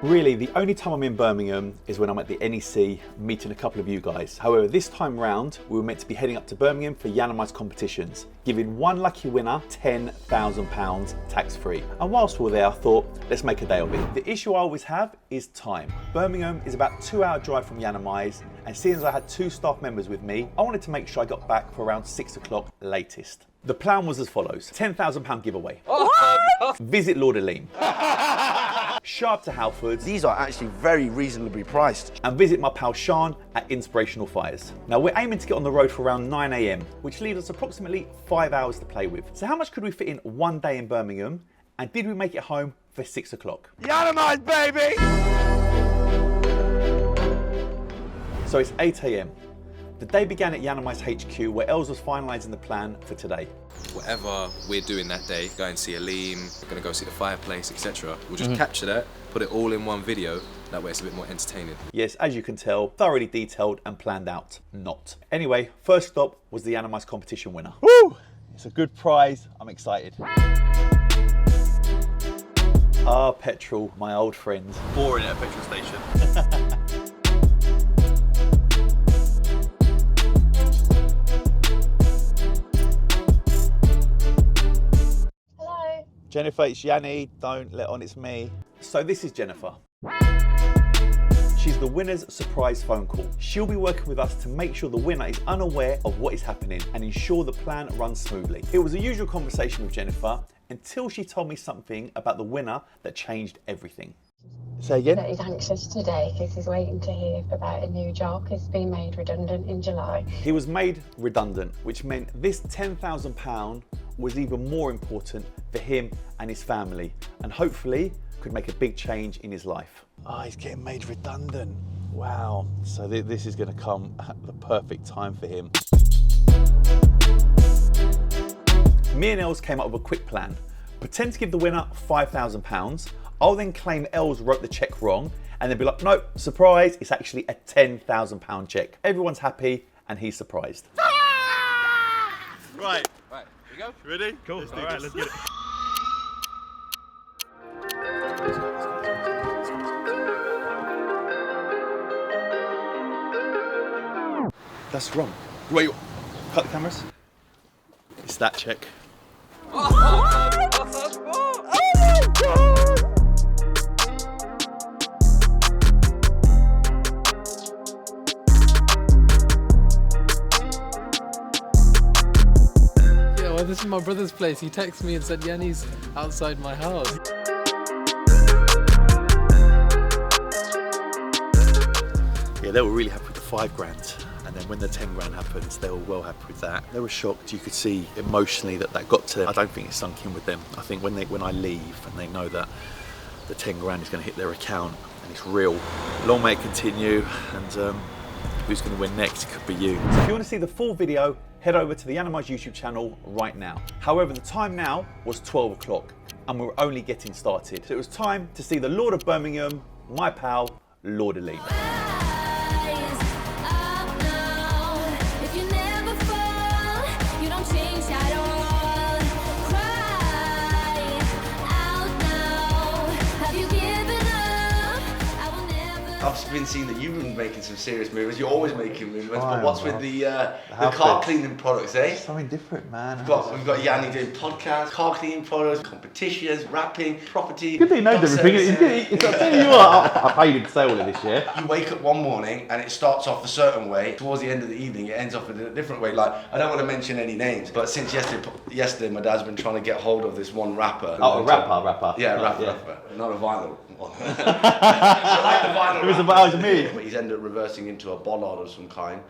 Really, the only time I'm in Birmingham is when I'm at the NEC meeting a couple of you guys. However, this time round, we were meant to be heading up to Birmingham for Yiannimize Competitions, giving one lucky winner £10,000 tax-free. And whilst we were there, I thought, let's make a day of it. The issue I always have is time. Birmingham is about a 2-hour drive from Yiannimize, and seeing as I had 2 staff members with me, I wanted to make sure I got back for around 6 o'clock latest. The plan was as follows: £10,000 giveaway. What? Visit Lord Aleem. Show up to Halfords. These are actually very reasonably priced. And visit my pal Shan at Inspirational Fires. Now we're aiming to get on the road for around 9 AM, which leaves us approximately 5 hours to play with. So how much could we fit in one day in Birmingham? And did we make it home for 6 o'clock? Yiannimize, baby! So it's 8 AM. The day began at Yiannimize HQ, where Els was finalising the plan for today. Whatever we're doing that day, go and see Aleem, we're going to go see the fireplace, etc. We'll just capture that, put it all in one video, that way it's a bit more entertaining. Yes, as you can tell, thoroughly detailed and planned out. Not. Anyway, first stop was the Yiannimize competition winner. Woo! It's a good prize, I'm excited. Ah, petrol, my old friend. Boring at a petrol station. Jennifer, it's Yianni, don't let on it's me. So this is Jennifer. She's the winner's surprise phone call. She'll be working with us to make sure the winner is unaware of what is happening and ensure the plan runs smoothly. It was a usual conversation with Jennifer until she told me something about the winner that changed everything. Say again? That he's anxious today because he's waiting to hear about a new job. He's been made redundant in July. He was made redundant, which meant this £10,000 was even more important for him and his family, and hopefully could make a big change in his life. Oh, he's getting made redundant. Wow. So this is going to come at the perfect time for him. Me and Els came up with a quick plan. Pretend to give the winner £5,000. I'll then claim Els wrote the cheque wrong, and then be like, nope, surprise, it's actually a £10,000 cheque. Everyone's happy, and he's surprised. Right, Right, here we go. ready? Cool, all right, let's get it. That's wrong. Wait, cut the cameras. It's that cheque. Well, this is my brother's place. He texted me and said Yianni's outside my house. Yeah, they were really happy with the £5,000. And then when the 10 grand happens, they were well happy with that. They were shocked. You could see emotionally that got to them. I don't think it sunk in with them. I think when I leave and they know that the 10 grand is going to hit their account and it's real, long may it continue. And who's going to win next could be you. So if you want to see the full video, head over to the Yiannimize YouTube channel right now. However, the time now was 12 o'clock and we were only getting started. So it was time to see the Lord of Birmingham, my pal, Lord Aleem. I've been seeing that you've been making some serious movements. You're always making movements, I but what's am, with the outfit. car cleaning products, eh? Something different, man. We've got Yianni doing podcasts, car cleaning products, competitions, rapping, property. Good thing he knows everything. It's I'll tell you what, I paid him to say all of this, yeah? You wake up one morning and it starts off a certain way. Towards the end of the evening, it ends off in a different way. Like, I don't want to mention any names, but since yesterday my dad's been trying to get hold of this one rapper. Oh, a rapper. Yeah, rapper. Not a vinyl one. I like the vinyl. It was me. But he's ended up reversing into a bollard of some kind.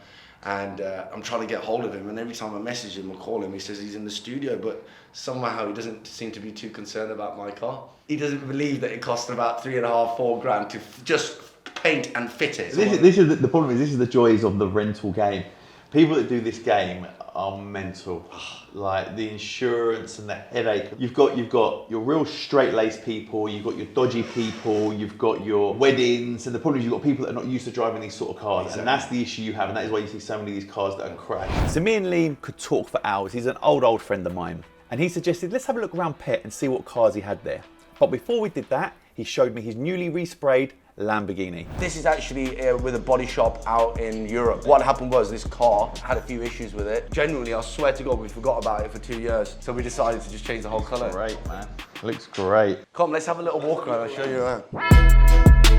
And I'm trying to get hold of him, and every time I message him or call him, he says he's in the studio, but somehow he doesn't seem to be too concerned about my car. He doesn't believe that it cost about £3.5, £4 grand to just paint and fit it. This is the problem is this is the joys of the rental game. People that do this game are mental. Like the insurance and the headache. You've got your real straight-laced people, you've got your dodgy people, you've got your weddings, and the problem is you've got people that are not used to driving these sort of cars, exactly. And that's the issue you have, and that is why you see so many of these cars that are crashed. So me and Liam could talk for hours. He's an old friend of mine, and he suggested let's have a look around Pet and see what cars he had there. But before we did that, he showed me his newly resprayed Lamborghini. This is actually with a body shop out in Europe. What happened was this car had a few issues with it. Genuinely, I swear to God, we forgot about it for 2 years. So we decided to just change the whole colour. Great, man. Looks great. Come, let's have a little walk around. I'll show you around.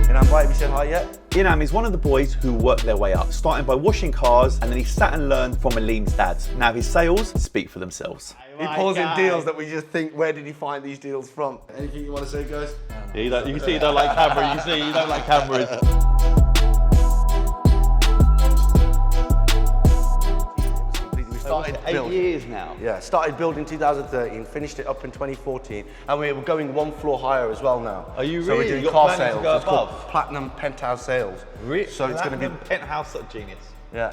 And I'm right, have you said hi yet? Yianni is one of the boys who worked their way up, starting by washing cars, and then he sat and learned from Aleem's dad. Now his sales speak for themselves. He pulls in deals that we just think, where did he find these deals from? Anything you want to say, guys? Yeah, you can see you don't like cameras. You see you don't like cameras. We started 8 years now. Yeah, started building 2013, finished it up in 2014, and we're going 1 floor higher as well now. Are you so really? we're doing You've got car plans to sales. go It's called above? Platinum Penthouse Sales. Really? So it's going to be penthouse genius. yeah.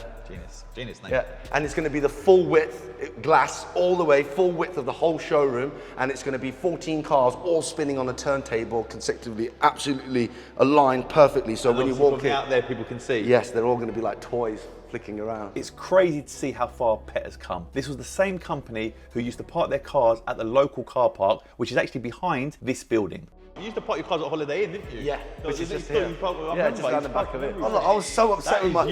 Genius name. Yeah, and it's going to be the full width glass all the way, full width of the whole showroom, and it's going to be 14 cars all spinning on a turntable consecutively, absolutely aligned perfectly. So when you walk in, out there, people can see. yes, they're all going to be like toys flicking around. It's crazy to see how far Pet has come. This was the same company who used to park their cars at the local car park, which is actually behind this building. You used to park your cars at Holiday Inn, didn't you? Yeah, which is just here. here. Yeah, just around the back of it. Oh, look, I was so upset with my, my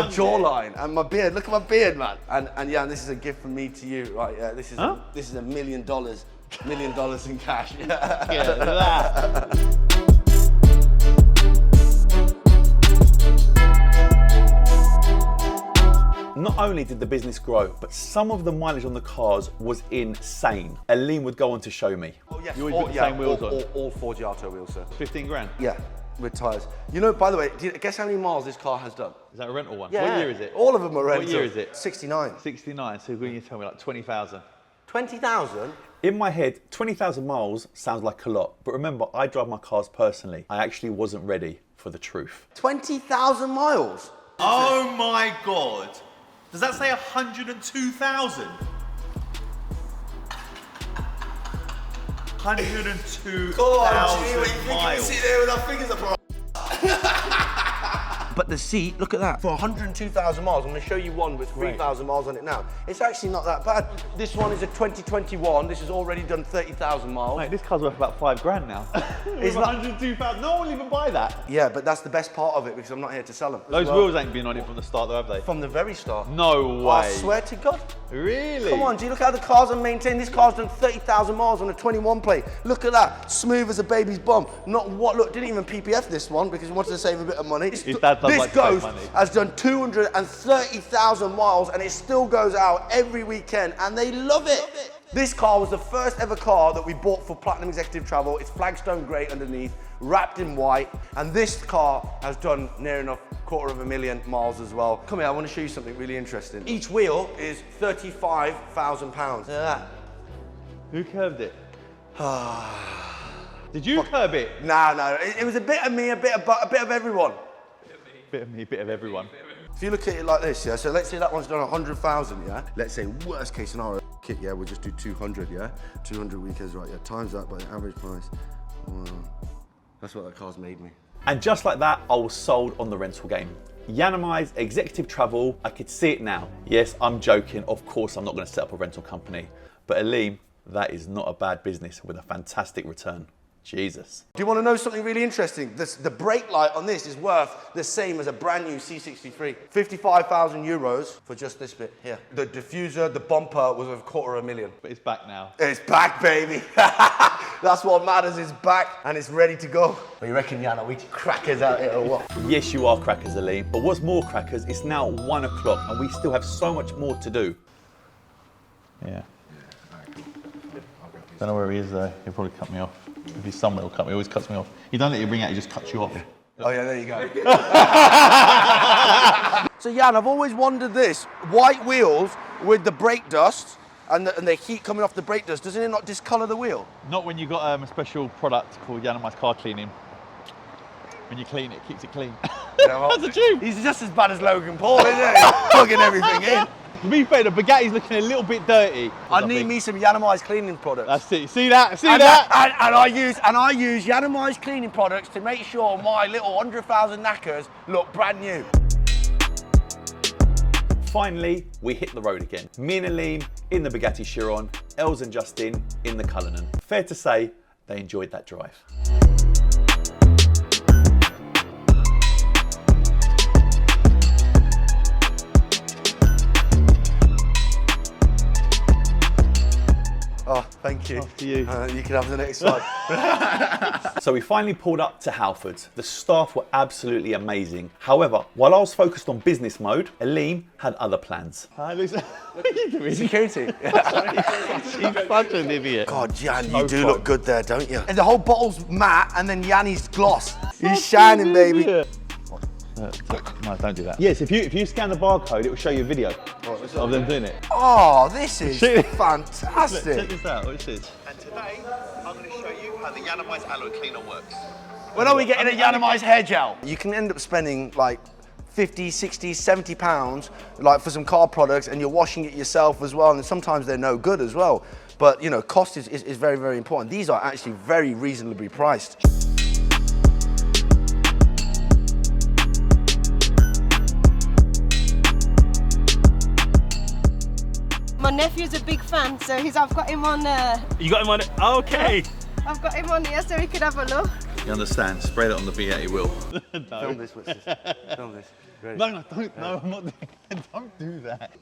jawline and my beard. Look at my beard, man. And yeah, this is a gift from me to you, right? Yeah, this is $1 million, $1 million in cash. Yeah, Not only did the business grow, but some of the mileage on the cars was insane. Aleem would go on to show me. Oh, yes. You always put the same wheels on? All 4 Giotto wheels, sir. 15 grand. Yeah, with tyres. You know, by the way, guess how many miles this car has done? Is that a rental one? Yeah. What year is it? All of them are rental. What year is it? 69. 69, so when you tell me like 20,000. 20,000? In my head, 20,000 miles sounds like a lot, but remember, I drive my cars personally. I actually wasn't ready for the truth. 20,000 miles? Oh my God. Does that say 102,000? 102,000 miles. there with our fingers up. But the seat, look at that. For 102,000 miles, I'm going to show you one with 3,000 miles on it now. It's actually not that bad. This one is a 2021. This has already done 30,000 miles. Mate, this car's worth about 5 grand now. It's 102,000. No one will even buy that. Yeah, but that's the best part of it because I'm not here to sell them. Those wheels ain't been on it from the start, though, have they? From the very start. No way. I swear to God. Really? Come on, do you look how the cars are maintained? This car's done 30,000 miles on a 21 plate. Look at that, smooth as a baby's bum. Not what, look, didn't even PPF this one because he wanted to save a bit of money. His dad does This like to save Ghost money. has done 230,000 miles and it still goes out every weekend and they love it. This car was the first ever car that we bought for Platinum Executive Travel. It's flagstone grey underneath, wrapped in white, and this car has done near enough 250,000 miles as well. Come here, I want to show you something really interesting. Each wheel is £35,000. Look at that. Who curved it? Did you curb it? No, it was a bit of me, a bit of everyone. Bit of me, bit of everyone. If you look at it like this, yeah, so let's say that one's done 100,000, yeah? Let's say worst case scenario, kit, yeah, we'll just do 200, yeah? 200 weekends, right, yeah, times that by the average price. Wow. That's what that car's made me. And just like that, I was sold on the rental game. Yiannimize Executive Travel, I could see it now. Yes, I'm joking, of course I'm not going to set up a rental company. But Aleem, that is not a bad business with a fantastic return. Jesus. Do you want to know something really interesting? The brake light on this is worth the same as a brand new C63. 55,000 euros for just this bit here. The diffuser, the bumper was worth $250,000. But it's back now. It's back, baby. That's what matters, it's back and it's ready to go. What you reckon, Yana? We crackers out here or what? Yes, you are crackers, Aleem. But what's more crackers, it's now 1 o'clock and we still have so much more to do. Yeah. Don't know where he is though. He'll probably cut me off. If he's somewhere, he'll cut me. He always cuts me off. He don't let you bring out, he just cuts you off. Oh yeah, there you go. So Jan, I've always wondered this. White wheels with the brake dust and the heat coming off the brake dust, doesn't it not discolour the wheel? Not when you've got a special product called Yiannimize car cleaning. When you clean it, it keeps it clean. That's the truth. He's just as bad as Logan Paul, isn't he? Plugging everything in. To be fair, the Bugatti's looking a little bit dirty. I need me some Yiannimize cleaning products. That's it. See that? See and that? And I use Yiannimize cleaning products to make sure my little 100,000 knackers look brand new. Finally, we hit the road again. Me and Aleem in the Bugatti Chiron, Els and Justin in the Cullinan. Fair to say, they enjoyed that drive. Oh, thank you. After you. You can have the next one. So we finally pulled up to Halfords. The staff were absolutely amazing. However, while I was focused on business mode, Aleem had other plans. What are you doing? Security. He's such an idiot. God, Jan, you do look good there, don't you? And the whole bottle's matte, and then Yianni's gloss. He's shining, baby. No, don't do that. Yes, if you scan the barcode, it will show you a video of them doing it. Oh, this is fantastic. Check this out. Watch this. And today, I'm going to show you how the Yiannimize alloy cleaner works. When are we getting a Yiannimize hair gel? You can end up spending like 50, 60, 70 pounds like for some car products, and you're washing it yourself as well, and sometimes they're no good as well. But you know, cost is very, very important. These are actually very reasonably priced. My nephew's a big fan, so I've got him on. You got him on it? Okay. I've got him on here so he could have a look. You understand? Spray that on the V80 wheel. Film this, what's this? Film this. Ready? No, don't. No, I'm not doing that. Don't do that.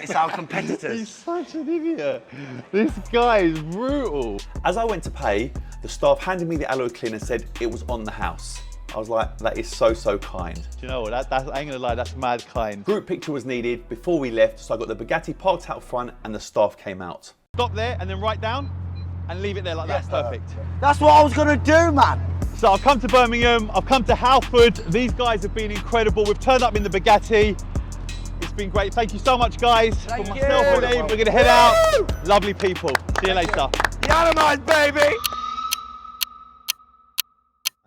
It's our competitors. He's such an idiot. This guy is brutal. As I went to pay, the staff handed me the alloy cleaner and said it was on the house. I was like, that is so, so kind. Do you know what? I ain't gonna lie, that's mad kind. Group picture was needed before we left, so I got the Bugatti parked out front and the staff came out. Stop there and then write down and leave it there like that. Perfect. That's what I was gonna do, man. So I've come to Birmingham, I've come to Halfords. These guys have been incredible. We've turned up in the Bugatti. It's been great. Thank you so much, guys. Thank For you. myself and Aleem, we're gonna head out. Lovely people. See you later. Yiannimize, baby.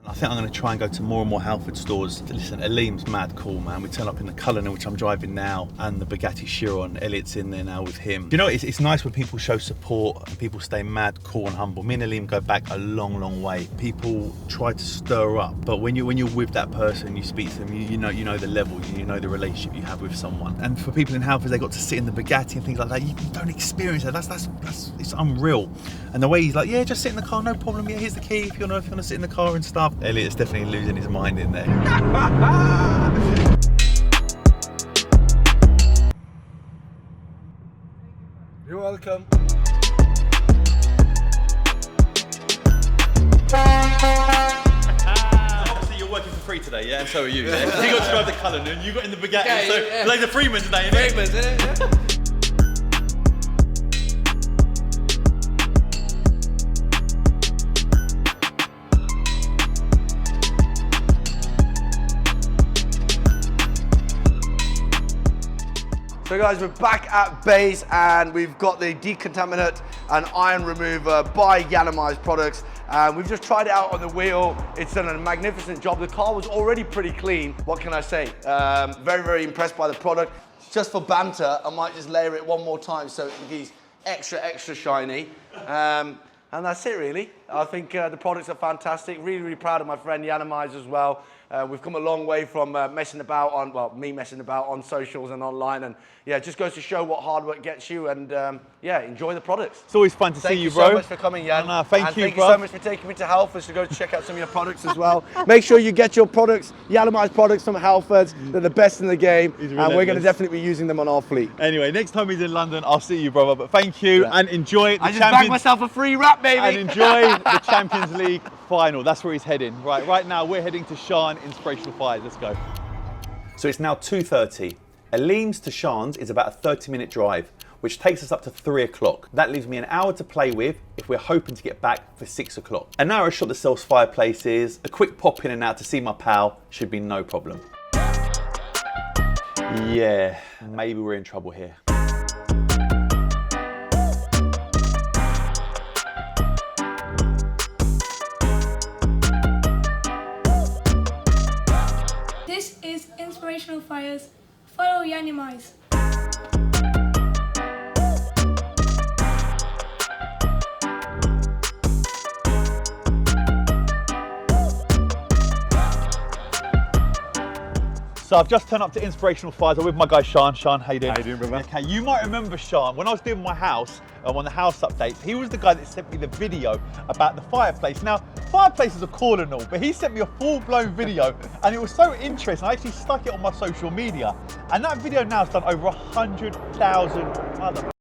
I think I'm going to try and go to more and more Halfords stores. Listen, Aleem's mad cool, man. We turn up in the Cullinan, which I'm driving now, and the Bugatti Chiron. Elliot's in there now with him. You know, it's nice when people show support and people stay mad cool and humble. Me and Aleem go back a long, long way. People try to stir up, but when you're with that person, you speak to them, you know the level, you know the relationship you have with someone. And for people in Halfords, they got to sit in the Bugatti and things like that. You don't experience that. That's it's unreal. And the way he's like, yeah, just sit in the car, no problem. Yeah, here's the key if you want to sit in the car and stuff. Elliot's definitely losing his mind in there. You're welcome. Obviously you're working for free today, yeah? And so are you, yeah? You got to drive the Cullinan, you got in the Bugatti, Yeah. like the Freeman's day, innit? Freeman's, innit? Yeah. So guys, we're back at base and we've got the decontaminant and iron remover by Yiannimize products. We've just tried it out on the wheel. It's done a magnificent job. The car was already pretty clean. What can I say? Very, very impressed by the product. Just for banter, I might just layer it one more time so it gets extra, extra shiny. And that's it really. I think the products are fantastic. Really, really proud of my friend Yiannimize as well. We've come a long way from messing about on, well, me messing about on socials and online, and yeah, it just goes to show what hard work gets you, and yeah, enjoy the products. It's always fun to see you, bro. Thank you so much for coming, Jan. Thank you, thank bro. you so much for taking me to Halfords to go check out some of your products as well. Make sure you get your products, Yiannimize products from Halfords. They're the best in the game, and we're going to definitely be using them on our fleet. Anyway, next time he's in London, I'll see you, brother. But thank you and enjoy the I just bagged myself a free wrap, baby. And enjoy the Champions League final. That's where he's heading. Right now we're heading to Shan, Inspirational Fires. Let's go. So it's now 2:30. Aleem's to Shan's is about a 30-minute drive, which takes us up to 3 o'clock. That leaves me an hour to play with if we're hoping to get back for 6 o'clock. An hour shot that sells fireplaces, a quick pop in and out to see my pal should be no problem. Yeah, maybe we're in trouble here. This is Inspirational Fires. Follow Yiannimize. So I've just turned up to Inspirational Fires. I'm with my guy Shan. Shan, how you doing? How you doing, brother? Okay, you might remember Shan, when I was doing my house, on the house updates, he was the guy that sent me the video about the fireplace. Now, fireplaces are cool and all, but he sent me a full-blown video and it was so interesting. I actually stuck it on my social media and that video now has done over 100,000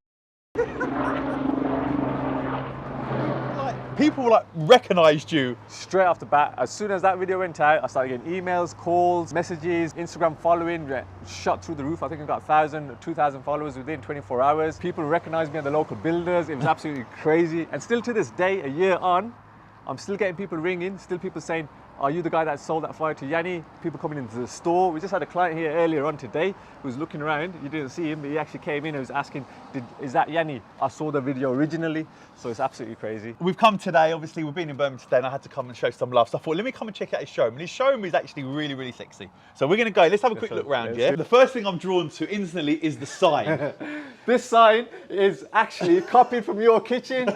people like recognised you. Straight off the bat, as soon as that video went out, I started getting emails, calls, messages, Instagram following shot through the roof. I think I got 1,000, 2,000 followers within 24 hours. People recognized me at the local builders. It was absolutely crazy. And still to this day, a year on, I'm still getting people ringing, still people saying, are you the guy that sold that fire to Yianni? People coming into the store. We just had a client here earlier on today who was looking around. You didn't see him, but he actually came in and was asking, is that Yianni? I saw the video originally. So it's absolutely crazy. We've come today, obviously we've been in Birmingham today and I had to come and show some love. So I thought, let me come and check out his showroom. And his showroom is actually really, really sexy. So we're gonna go, let's have a quick look around, yeah? The first thing I'm drawn to instantly is the sign. This sign is actually copied from your kitchen.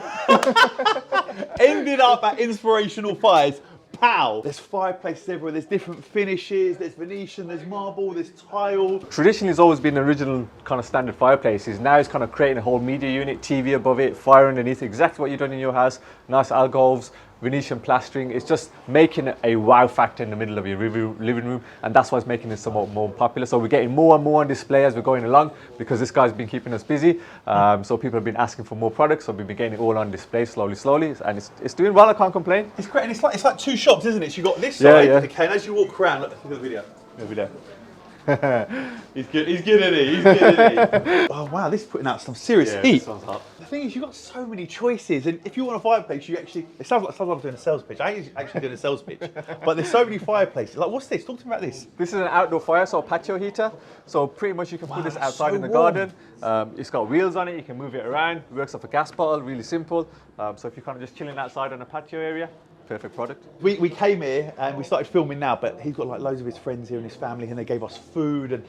Ended up at Inspirational Fires. Pow! There's fireplaces everywhere, there's different finishes, there's Venetian, there's marble, there's tile. Traditionally it's always been original kind of standard fireplaces. Now it's kind of creating a whole media unit, TV above it, fire underneath, exactly what you've done in your house. Nice alcoves, Venetian plastering. It's just making a wow factor in the middle of your living room, and that's why it's making it somewhat more popular. So we're getting more and more on display as we're going along because this guy's been keeping us busy. So people have been asking for more products, so we've been getting it all on display slowly, and it's doing well. I can't complain. It's great, and it's like two shops, isn't it? So you got this side, okay, and as you walk around, look at the video. Over there. He's good at it, he's good at it. Oh wow, this is putting out some serious heat. This one's hot. The thing is, you've got so many choices, and if you want a fireplace, you actually, it sounds like I'm doing a sales pitch. I ain't actually doing a sales pitch, but there's so many fireplaces. Like, what's this? Talk to me about this. This is an outdoor fire, so a patio heater. So pretty much you can put this outside in the garden. It's got wheels on it, you can move it around. It works off a gas bottle, really simple. So if you're kind of just chilling outside on a patio area, perfect product. We came here and we started filming now, but he's got like loads of his friends here and his family, and they gave us food and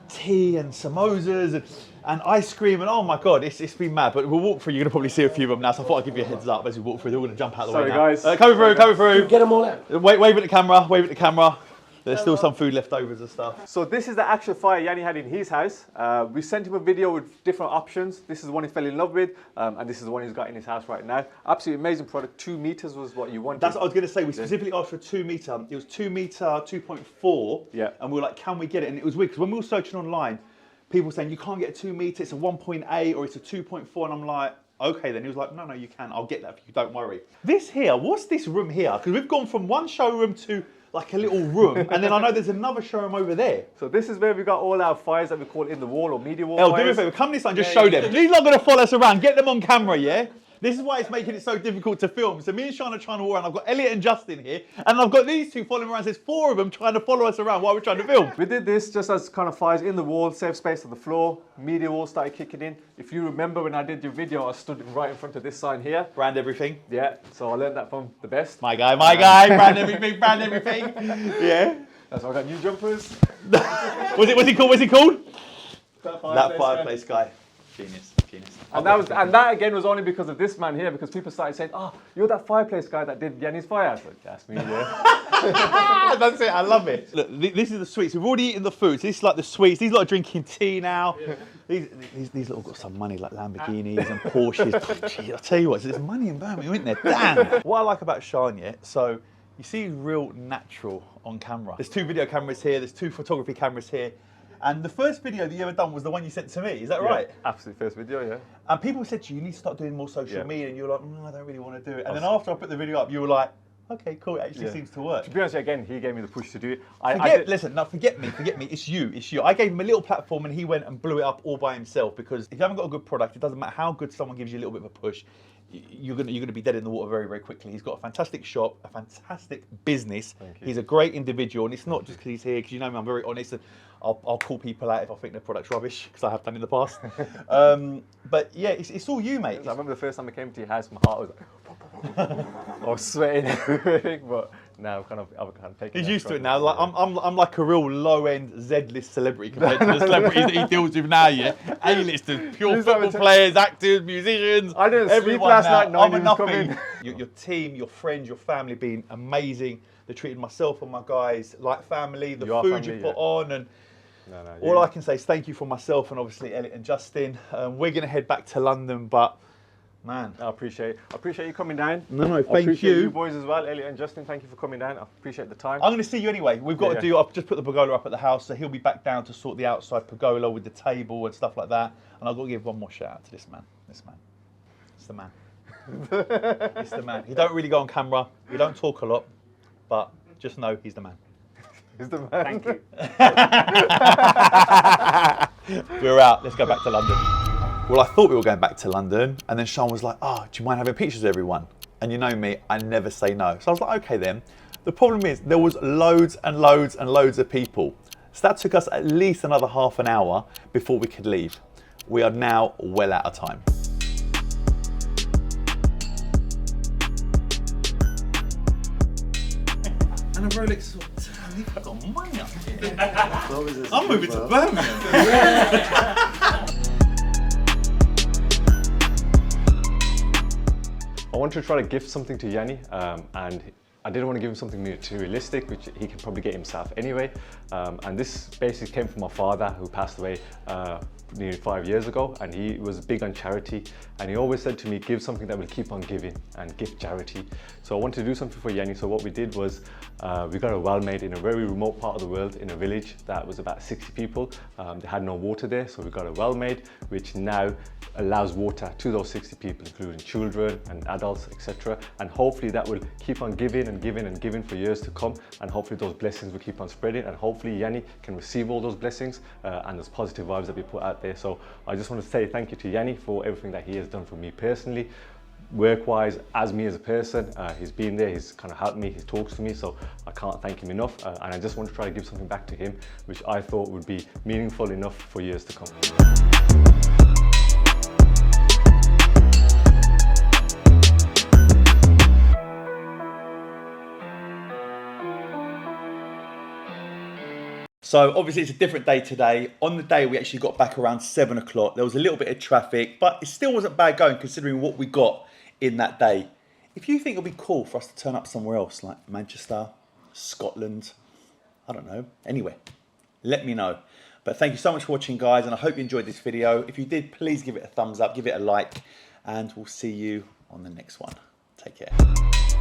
tea and samosas and ice cream, and oh my god, it's been mad. But we'll walk through. You're gonna probably see a few of them now, so I thought I'd give you a heads up as we walk through. They're all gonna jump out the way now. Sorry guys. Coming through. Get them all out. Wave at the camera, wave at the camera. There's still some food leftovers and stuff. So this is the actual fire Yianni had in his house. We sent him a video with different options. This is the one he fell in love with, and this is the one he's got in his house right now. Absolutely amazing product. 2 meters was what you wanted. That's what I was going to say. We specifically asked for a 2 meter. It was 2 meter, 2.4. Yeah. And we were like, can we get it? And it was weird because when we were searching online, people were saying you can't get a 2 meter. It's a 1.8 or it's a 2.4. And I'm like, okay, then he was like, no, you can. I'll get that for you. Don't worry. This here, what's this room here? Because we've gone from one showroom to like a little room, and then I know there's another showroom over there. So this is where we got all our fires that we call in the wall or media wall Do fires. me a favour, come this side and just show them. These are not going to follow us around. Get them on camera, yeah? This is why it's making it so difficult to film. So me and Shan are trying to walk around. I've got Elliot and Justin here, and I've got these two following around. There's 4 of them trying to follow us around while we're trying to film. We did this just as kind of fires in the wall, safe space on the floor, media wall started kicking in. If you remember when I did your video, I stood right in front of this sign here. Brand everything. Yeah, so I learned that from the best. My guy, brand everything, brand everything. Yeah. That's why I got new jumpers. What's he called? That fireplace guy. Genius. And that again was only because of this man here, because people started saying, oh, you're that fireplace guy that did Yianni's fire. I said, that's me, yeah. That's it, I love it. Look, this is the sweets. We've already eaten the food, so this is like the sweets. These lot are drinking tea now. Yeah. These lot have got some money, like Lamborghinis and Porsches. Gee, I'll tell you what, there's money in Birmingham, isn't there? Damn. What I like about Shan, so you see he's real natural on camera. There's 2 video cameras here, there's 2 photography cameras here. And the first video that you ever done was the one you sent to me, is that right? Absolute first video, yeah. And people said to you, you need to start doing more social media, and you were like, I don't really want to do it. And then after I put the video up, you were like, okay, cool, it actually seems to work. To be honest, again, he gave me the push to do it. Forget me, it's you. I gave him a little platform and he went and blew it up all by himself, because if you haven't got a good product, it doesn't matter how good someone gives you a little bit of a push, you're gonna be dead in the water very, very quickly. He's got a fantastic shop, a fantastic business. He's a great individual, and it's not just because he's here, because you know me, I'm very honest, and I'll call people out if I think their product's rubbish, because I have done in the past. But yeah, it's all you, mate. I remember the first time I came to your house, my heart was like, I was sweating and everything, but now I've kind of taken. He's used to it now. Like I'm like a real low-end Z-list celebrity compared to the celebrities that he deals with now. Yeah, A-listers, pure football players, actors, musicians. I didn't sleep last night knowing he was coming. Your team, your friends, your family being amazing. They treated myself and my guys like family. The food you put on, and all I can say is thank you for myself and obviously Elliot and Justin. We're gonna head back to London, but. Man, I appreciate you coming down. No, thank you. I appreciate you boys as well, Elliot and Justin. Thank you for coming down. I appreciate the time. I'm going to see you anyway. We've got to do. I've just put the pergola up at the house, so he'll be back down to sort the outside pergola with the table and stuff like that. And I've got to give one more shout out to this man. This man, it's the man. It's the man. He don't really go on camera. He don't talk a lot, but just know he's the man. He's the man. Thank you. We're out. Let's go back to London. Well, I thought we were going back to London, and then Shan was like, oh, do you mind having pictures of everyone? And you know me, I never say no. So I was like, okay then. The problem is there was loads and loads and loads of people. So that took us at least another half an hour before we could leave. We are now well out of time. And a Rolex, damn, you've got money up here. I'm moving to Birmingham. I wanted to try to gift something to Yianni, and I didn't want to give him something materialistic, which he can probably get himself anyway. And this basically came from my father, who passed away nearly 5 years ago, and he was big on charity, and he always said to me, give something that will keep on giving and give charity. So I wanted to do something for Yianni. So what we did was we got a well made in a very remote part of the world, in a village that was about 60 people. They had no water there, so we got a well made which now allows water to those 60 people, including children and adults, etc. And hopefully that will keep on giving and giving and giving for years to come, and hopefully those blessings will keep on spreading, and hopefully Yianni can receive all those blessings and those positive vibes that we put out there. So I just want to say thank you to Yianni for everything that he has done for me personally, work-wise, as me as a person. He's been there, he's kind of helped me, he talks to me, so I can't thank him enough. And I just want to try to give something back to him, which I thought would be meaningful enough for years to come. So obviously it's a different day today. On the day we actually got back around 7 o'clock. There was a little bit of traffic, but it still wasn't bad going considering what we got in that day. If you think it'll be cool for us to turn up somewhere else, like Manchester, Scotland, I don't know, anywhere, let me know. But thank you so much for watching, guys, and I hope you enjoyed this video. If you did, please give it a thumbs up, give it a like, and we'll see you on the next one. Take care.